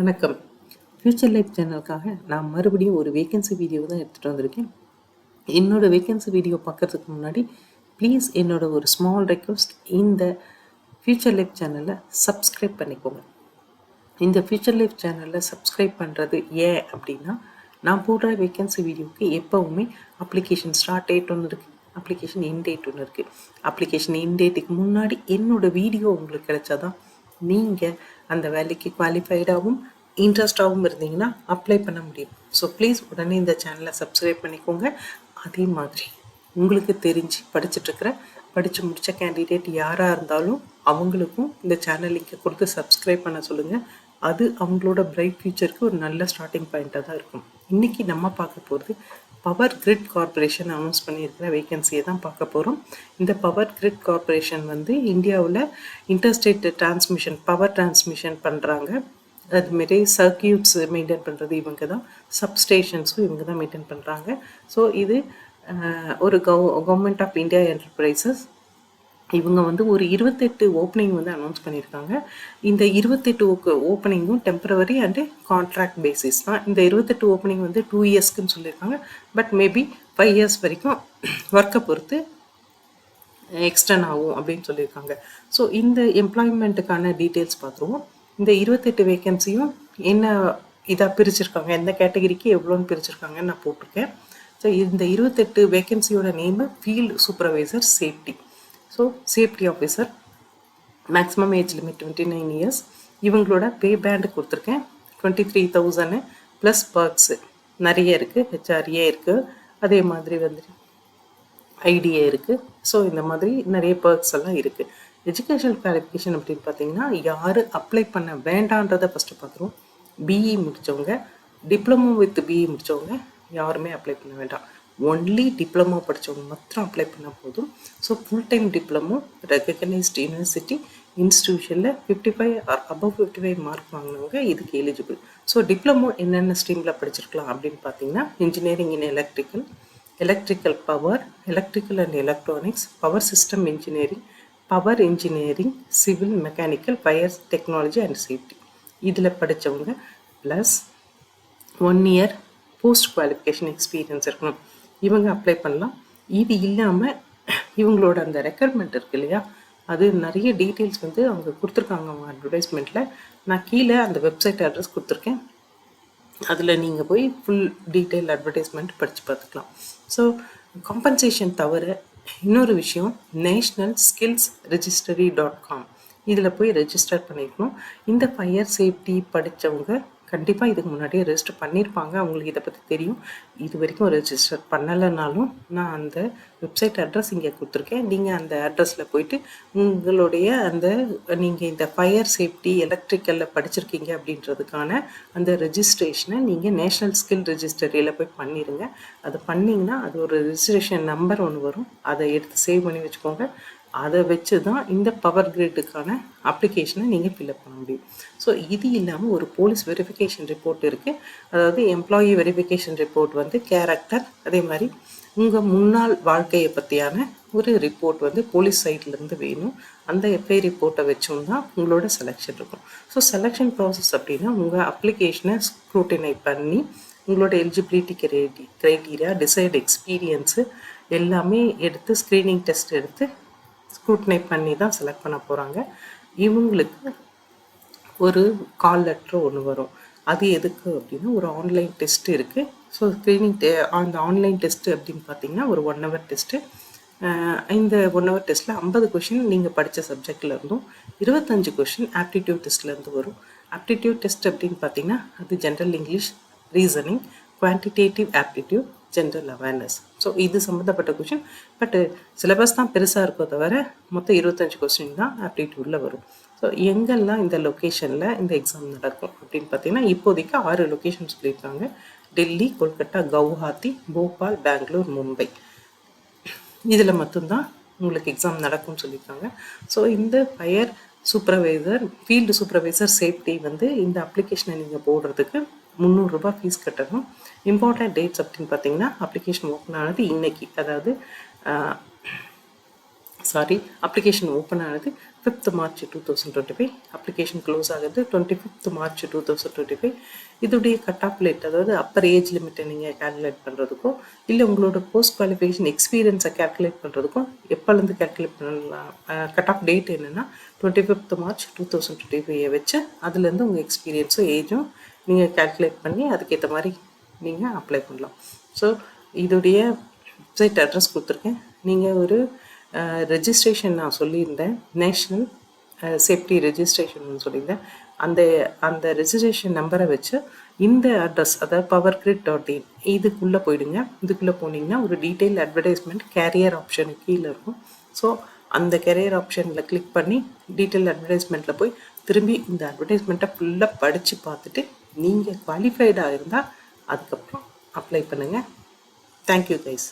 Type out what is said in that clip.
வணக்கம். Future life சேனலுக்காக நான் மறுபடியும் ஒரு வேகன்சி வீடியோ தான் எடுத்துகிட்டு வந்திருக்கேன். என்னோட வேகன்சி வீடியோ பார்க்குறதுக்கு முன்னாடி ப்ளீஸ் என்னோட ஒரு ஸ்மால் ரெக்வஸ்ட், இந்த ஃபியூச்சர் லைஃப் சேனலை சப்ஸ்கிரைப் பண்ணிக்கோங்க. இந்த ஃபியூச்சர் லைஃப் சேனலில் சப்ஸ்கிரைப் பண்ணுறது ஏன் அப்படின்னா, நான் போடுற வேகன்சி வீடியோவுக்கு எப்போவுமே அப்ளிகேஷன் ஸ்டார்ட் டேட் ஒன்று இருக்குது, அப்ளிகேஷன் எண்ட் டேட் ஒன்று இருக்குது. அப்ளிகேஷன் எண்ட் டேட்டுக்கு முன்னாடி என்னோடய வீடியோ உங்களுக்கு கிடைச்சாதான் நீங்கள் அந்த வேலைக்கு குவாலிஃபைடாகவும் இன்ட்ரெஸ்டாகவும் இருந்தீங்கன்னா அப்ளை பண்ண முடியும். ஸோ ப்ளீஸ் உடனே இந்த சேனலை சப்ஸ்கிரைப் பண்ணிக்கோங்க. அதே மாதிரி உங்களுக்கு தெரிஞ்சு படித்து முடித்த கேண்டிடேட் யாராக இருந்தாலும் அவங்களுக்கும் இந்த சேனல் லிங்கை கொடுத்து சப்ஸ்கிரைப் பண்ண சொல்லுங்கள். அது அவங்களோட பிரைட் ஃபியூச்சருக்கு ஒரு நல்ல ஸ்டார்டிங் பாயிண்ட்டாக தான் இருக்கும். இன்றைக்கி நம்ம பார்க்க போகிறது பவர் கிரிட் கார்பரேஷன் அனௌன்ஸ் பண்ணியிருக்கிற வேகன்சியை தான் பார்க்க போகிறோம். இந்த பவர் கிரிட் கார்பரேஷன் வந்து இந்தியாவில் இன்டர்ஸ்டேட் டிரான்ஸ்மிஷன், பவர் டிரான்ஸ்மிஷன் பண்ணுறாங்க. அதுமாரி சர்க்கியூட்ஸ் மெயின்டைன் பண்ணுறது இவங்க தான், சப்ஸ்டேஷன்ஸும் இவங்க தான் மெயின்டைன் பண்ணுறாங்க. ஸோ இது ஒரு கவர்மெண்ட் ஆஃப் இந்தியா என்டர்பிரைசஸ். இவங்க வந்து ஒரு 28 ஓப்பனிங் வந்து அனௌன்ஸ் பண்ணியிருக்காங்க. இந்த 28 ஓப்பனிங்கும் டெம்பரவரி அண்டு கான்ட்ராக்ட் பேசிஸ் தான். இந்த 28 ஓப்பனிங் வந்து 2 இயர்ஸ்க்குன்னு சொல்லியிருக்காங்க. பட் மேபி 5 இயர்ஸ் வரைக்கும் ஒர்க்கை பொறுத்து எக்ஸ்டன் ஆகும் அப்படின்னு சொல்லியிருக்காங்க. ஸோ இந்த எம்ப்ளாய்மெண்ட்டுக்கான டீட்டெயில்ஸ் பார்த்துருவோம். இந்த 28 வேகன்சியும் என்ன இதாக பிரிச்சிருக்காங்க, எந்த கேட்டகரிக்கு எவ்வளோன்னு பிரிச்சிருக்காங்கன்னு நான் போட்டிருக்கேன். ஸோ இந்த 28 வேகன்சியோட name field supervisor safety. So safety officer, maximum age limit 29 years. இவங்களோட பே பேண்டு கொடுத்துருக்கேன் 23,000 ப்ளஸ் பர்க்ஸு நிறைய இருக்குது. ஹெச்ஆர்ஏ இருக்குது, அதே மாதிரி வந்து ஐடிஏ இருக்குது. ஸோ இந்த மாதிரி நிறைய பர்க்ஸ் எல்லாம் இருக்குது. எஜுகேஷனல் குவாலிஃபிகேஷன் அப்படின்னு பார்த்தீங்கன்னா, யார் அப்ளை பண்ண வேண்டான்றதை ஃபஸ்ட்டு பார்த்துருவோம். பிஇ முடித்தவங்க, டிப்ளமோ வித் பிஇ முடித்தவங்க யாருமே அப்ளை பண்ண வேண்டாம். ஒன்லி டிப்ளமோ படித்தவங்க மாத்திரம் அப்ளை பண்ணால் போதும். So full time diploma recognised university இன்ஸ்டிடியூஷனில் 55 ஆர் அபவ் 55 மார்க் வாங்கினவங்க இதுக்கு எலிஜிபிள். ஸோ டிப்ளமோ என்னென்ன ஸ்ட்ரீமில் படிச்சிருக்கலாம் அப்படின்னு பார்த்தீங்கன்னா, engineering in electrical power, electrical and electronics, power system engineering, power engineering, civil mechanical, fire technology and safety இதில் படித்தவங்க plus 1 year post qualification experience இருக்கணும். இவங்க அப்ளை பண்ணலாம். இது இல்லாமல் இவங்களோட அந்த ரெக்யர்மெண்ட் இருக்கு இல்லையா, அது நிறைய டீட்டெயில்ஸ் வந்து அவங்க கொடுத்துருக்காங்க அவங்க அட்வர்டைஸ்மெண்ட்டில். நான் கீழே அந்த வெப்சைட் அட்ரஸ் கொடுத்துருக்கேன். அதில் நீங்கள் போய் ஃபுல் டீட்டெயில் அட்வர்டைஸ்மெண்ட் படித்து பார்த்துக்கலாம். ஸோ காம்பன்சேஷன் தவிர இன்னொரு விஷயம், நேஷ்னல் ஸ்கில்ஸ் ரெஜிஸ்டரி.com இதில் போய் ரெஜிஸ்டர் பண்ணிக்கணும். இந்த ஃபயர் சேஃப்டி படித்தவங்க கண்டிப்பாக இதுக்கு முன்னாடியே ரெஜிஸ்டர் பண்ணியிருப்பாங்க, அவங்களுக்கு இதை பற்றி தெரியும். இது வரைக்கும் ரெஜிஸ்டர் பண்ணலைனாலும் நான் அந்த வெப்சைட் அட்ரஸ் இங்கே கொடுத்துருக்கேன். நீங்கள் அந்த அட்ரஸில் போயிட்டு உங்களுடைய நீங்கள் இந்த ஃபயர் சேஃப்டி எலக்ட்ரிக்கலில் படிச்சிருக்கீங்க அப்படின்றதுக்கான அந்த ரெஜிஸ்ட்ரேஷனை நீங்கள் நேஷ்னல் ஸ்கில் ரெஜிஸ்டரியில் போய் பண்ணிடுங்க. அது பண்ணிங்கன்னா அது ஒரு ரெஜிஸ்ட்ரேஷன் நம்பர் ஒன்று வரும், அதை எடுத்து சேவ் பண்ணி வச்சுக்கோங்க. அதை வச்சு தான் இந்த பவர் கிரிட்டுக்கான அப்ளிகேஷனை நீங்கள் ஃபில்அப் பண்ண முடியும். ஸோ இது இல்லாமல் ஒரு போலீஸ் வெரிஃபிகேஷன் ரிப்போர்ட் இருக்குது. அதாவது எம்ப்ளாயி வெரிஃபிகேஷன் ரிப்போர்ட் வந்து கேரக்டர், அதே மாதிரி உங்கள் முன்னாள் வாழ்க்கையை பற்றியான ஒரு ரிப்போர்ட் வந்து போலீஸ் சைட்லேருந்து வேணும். அந்த எஃப்ஐ ரிப்போர்ட்டை வச்சும் தான் உங்களோட செலெக்ஷன் இருக்கும். ஸோ செலெக்ஷன் ப்ராசஸ் அப்படின்னா, உங்கள் அப்ளிகேஷனை ஸ்க்ரூட்டினை பண்ணி உங்களோட எலிஜிபிலிட்டி க்ரைட்டீரியா, டிசைட் எக்ஸ்பீரியன்ஸு எல்லாமே எடுத்து ஸ்க்ரீனிங் டெஸ்ட் எடுத்து ஸ்க்ரூட்னை பண்ணி தான் செலக்ட் பண்ண போகிறாங்க. இவங்களுக்கு ஒரு கால் லெட்டர் ஒன்று வரும். அது எதுக்கு அப்படின்னா, ஒரு ஆன்லைன் டெஸ்ட் இருக்குது. ஸோ ஸ்க்ரீனிங் அந்த ஆன்லைன் டெஸ்ட்டு அப்படின்னு பார்த்தீங்கன்னா ஒரு 1 ஹவர் டெஸ்ட்டு. இந்த 1 ஹவர் டெஸ்ட்டில் 50 கொஷின் நீங்கள் படித்த சப்ஜெக்டில் இருந்தும் 25 கொஷின் ஆப்டிடியூட் டெஸ்ட்லேருந்து வரும். ஆப்டிடியூட் டெஸ்ட் அப்படின்னு பார்த்தீங்கன்னா அது general English, reasoning, quantitative aptitude, general awareness. So இது சம்மந்தப்பட்ட கொஷின். பட்டு சிலபஸ் தான் பெருசாக இருக்கோ தவிர மொத்தம் 25 கொஸ்டின் தான் ஆப்டிடியூடில் வரும். ஸோ எங்கெல்லாம் இந்த லொக்கேஷனில் இந்த எக்ஸாம் நடக்கும் அப்படின்னு பார்த்தீங்கன்னா, இப்போதைக்கு 6 லொக்கேஷன் சொல்லியிருக்காங்க. டெல்லி, கொல்கட்டா, கவுஹாத்தி, போபால், பெங்களூர், மும்பை. இதில் மட்டும்தான் உங்களுக்கு எக்ஸாம் நடக்கும்னு சொல்லியிருக்காங்க. ஸோ இந்த fire supervisor, field supervisor safety வந்து இந்த அப்ளிகேஷனை நீங்கள் போடுறதுக்கு 300 ரூபாய் ஃபீஸ் கட்டணும். இம்பார்ட்டன்ட் டேட்ஸ் அப்படின்னு பார்த்தீங்கன்னா, அப்ளிகேஷன் ஓப்பன் ஆனது இன்னைக்கு, அதாவது அப்ளிகேஷன் ஓப்பன் ஆனது 5th March 2025. அப்ளிகேஷன் க்ளோஸ் ஆகுது 25th March 2025. இதோடைய கட் ஆஃப் லேட், அதாவது அப்பர் ஏஜ் லிமிட்டை நீங்கள் கேல்குலேட் பண்ணுறதுக்கும் இல்லை உங்களோட போஸ்ட் குவாலிஃபிகேஷன் எக்ஸ்பீரியன்ஸை கேல்குலேட் பண்ணுறதுக்கும் எப்போலேருந்து கேல்குலேட் பண்ணலாம், கட் ஆஃப் டேட் என்னென்னா 25th March 2025 வச்சு அதுலேருந்து உங்கள் எக்ஸ்பீரியன்ஸும் ஏஜும் நீங்கள் கேல்குலேட் பண்ணி அதுக்கேற்ற மாதிரி நீங்கள் அப்ளை பண்ணலாம். ஸோ இதோடைய வெப்சைட் அட்ரஸ் கொடுத்துருக்கேன். நீங்கள் ஒரு ரெஜிஸ்ட்ரேஷன் நான் சொல்லியிருந்தேன், நேஷ்னல் சேஃப்டி ரெஜிஸ்ட்ரேஷன் சொல்லியிருந்தேன். அந்த ரெஜிஸ்ட்ரேஷன் நம்பரை வச்சு இந்த அட்ரஸ், அதாவது powergrid.in இதுக்குள்ளே போயிடுங்க. இதுக்குள்ளே போனீங்கன்னா ஒரு டீட்டெயில் அட்வர்டைஸ்மெண்ட் கேரியர் ஆப்ஷனுக்கு கீழே இருக்கும். ஸோ அந்த கேரியர் ஆப்ஷனில் கிளிக் பண்ணி டீட்டெயில் அட்வர்டைஸ்மெண்ட்டில் போய் திரும்பி இந்த அட்வர்டைஸ்மெண்ட்டை ஃபுல்லாக படித்து பார்த்துட்டு நீங்கள் குவாலிஃபைடாக இருந்தால் அதுக்கப்புறம் அப்ளை பண்ணுங்கள். Thank you guys.